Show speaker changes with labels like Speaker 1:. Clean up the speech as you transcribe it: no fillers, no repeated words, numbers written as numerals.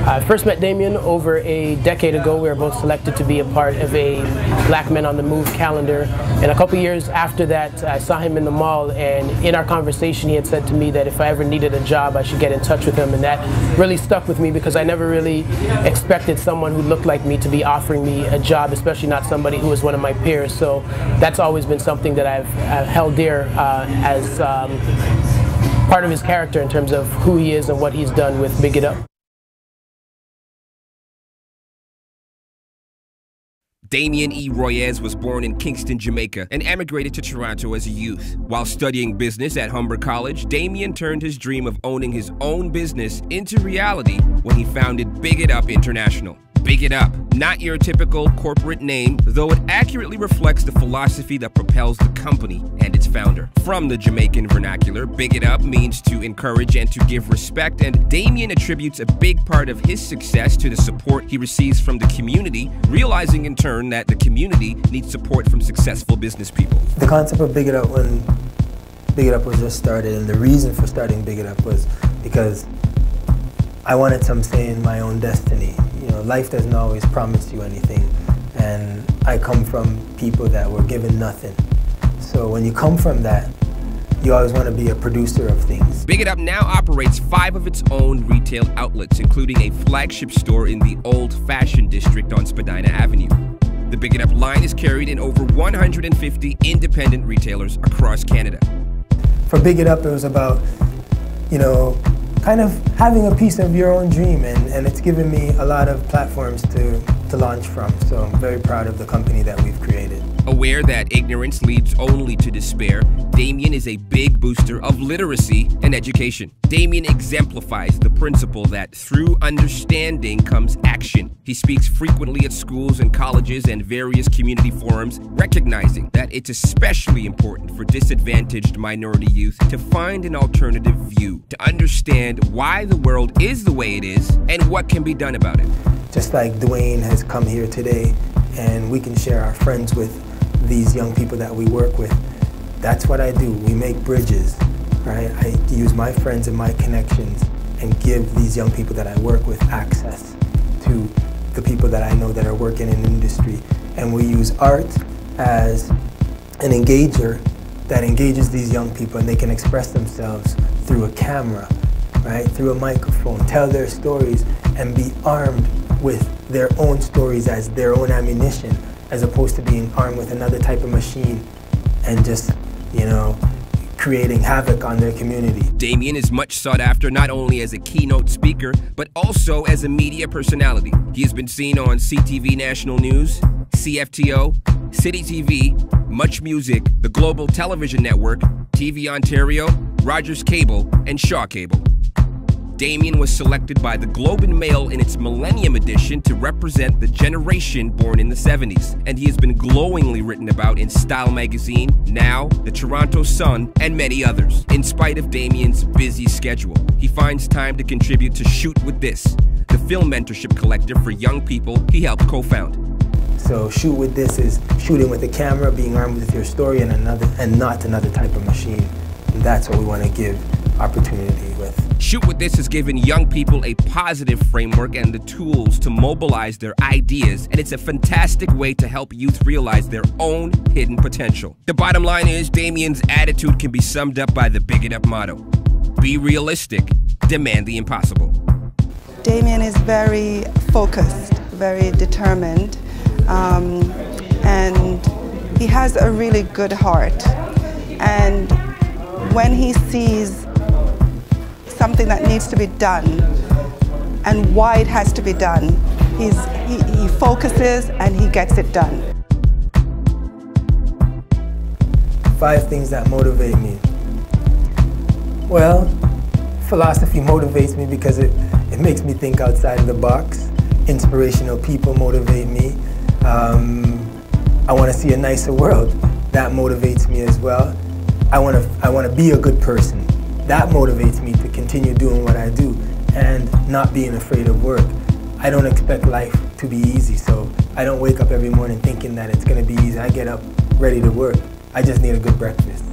Speaker 1: I first met Damien over a decade ago. We were both selected to be a part of a Black Men on the Move calendar. And a couple years after that, I saw him in the mall, and in our conversation he had said to me that if I ever needed a job, I should get in touch with him. And that really stuck with me because I never really expected someone who looked like me to be offering me a job, especially not somebody who was one of my peers. So that's always been something that I've held dear as part of his character in terms of who he is and what he's done with Big It Up.
Speaker 2: Damien E. Royez was born in Kingston, Jamaica, and emigrated to Toronto as a youth. While studying business at Humber College, Damien turned his dream of owning his own business into reality when he founded Big It Up International. Big It Up, not your typical corporate name, though it accurately reflects the philosophy that propels the company and its founder. From the Jamaican vernacular, Big It Up means to encourage and to give respect, and Damien attributes a big part of his success to the support he receives from the community, realizing in turn that the community needs support from successful business people.
Speaker 3: The concept of Big It Up, when Big It Up was just started, and the reason for starting Big It Up was because I wanted some say in my own destiny. You know, life doesn't always promise you anything, and I come from people that were given nothing. So when you come from that, you always want to be a producer of things.
Speaker 2: Big It Up now operates 5 of its own retail outlets, including a flagship store in the Old Fashion District on Spadina Avenue. The Big It Up line is carried in over 150 independent retailers across Canada.
Speaker 3: For Big It Up, it was about, you know, kind of having a piece of your own dream, and it's given me a lot of platforms to launch from. So I'm very proud of the company that we've created.
Speaker 2: Aware that ignorance leads only to despair, Damien is a big booster of literacy and education. Damien exemplifies the principle that through understanding comes action. He speaks frequently at schools and colleges and various community forums, recognizing that it's especially important for disadvantaged minority youth to find an alternative view, to understand why the world is the way it is and what can be done about it.
Speaker 3: Just like Dwayne has come here today, and we can share our friends with these young people that we work with. That's what I do. We make bridges, right? I use my friends and my connections and give these young people that I work with access to the people that I know that are working in industry. And we use art as an engager that engages these young people, and they can express themselves through a camera, right? Through a microphone, tell their stories and be armed with their own stories as their own ammunition, as opposed to being armed with another type of machine and just, you know, creating havoc on their community.
Speaker 2: Damien is much sought after not only as a keynote speaker, but also as a media personality. He has been seen on CTV National News, CFTO, City TV, Much Music, the Global Television Network, TV Ontario, Rogers Cable, and Shaw Cable. Damien was selected by the Globe and Mail in its Millennium Edition to represent the generation born in the 70s, and he has been glowingly written about in Style Magazine, Now, the Toronto Sun, and many others. In spite of Damien's busy schedule, he finds time to contribute to Shoot With This, the film mentorship collective for young people he helped co-found.
Speaker 3: So Shoot With This is shooting with a camera, being armed with your story, and not another type of machine. And that's what we want to give opportunity with.
Speaker 2: Shoot With This has given young people a positive framework and the tools to mobilize their ideas, and it's a fantastic way to help youth realize their own hidden potential. The bottom line is, Damien's attitude can be summed up by the Big It Up motto: be realistic, demand the impossible.
Speaker 4: Damien is very focused, very determined, and he has a really good heart. And when he sees something that needs to be done and why it has to be done, he focuses and he gets it done.
Speaker 3: 5 things that motivate me. Well, philosophy motivates me because it makes me think outside of the box. Inspirational people motivate me. I want to see a nicer world. That motivates me as well. I want to be a good person. That motivates me to continue doing what I do and not being afraid of work. I don't expect life to be easy, so I don't wake up every morning thinking that it's going to be easy. I get up ready to work. I just need a good breakfast.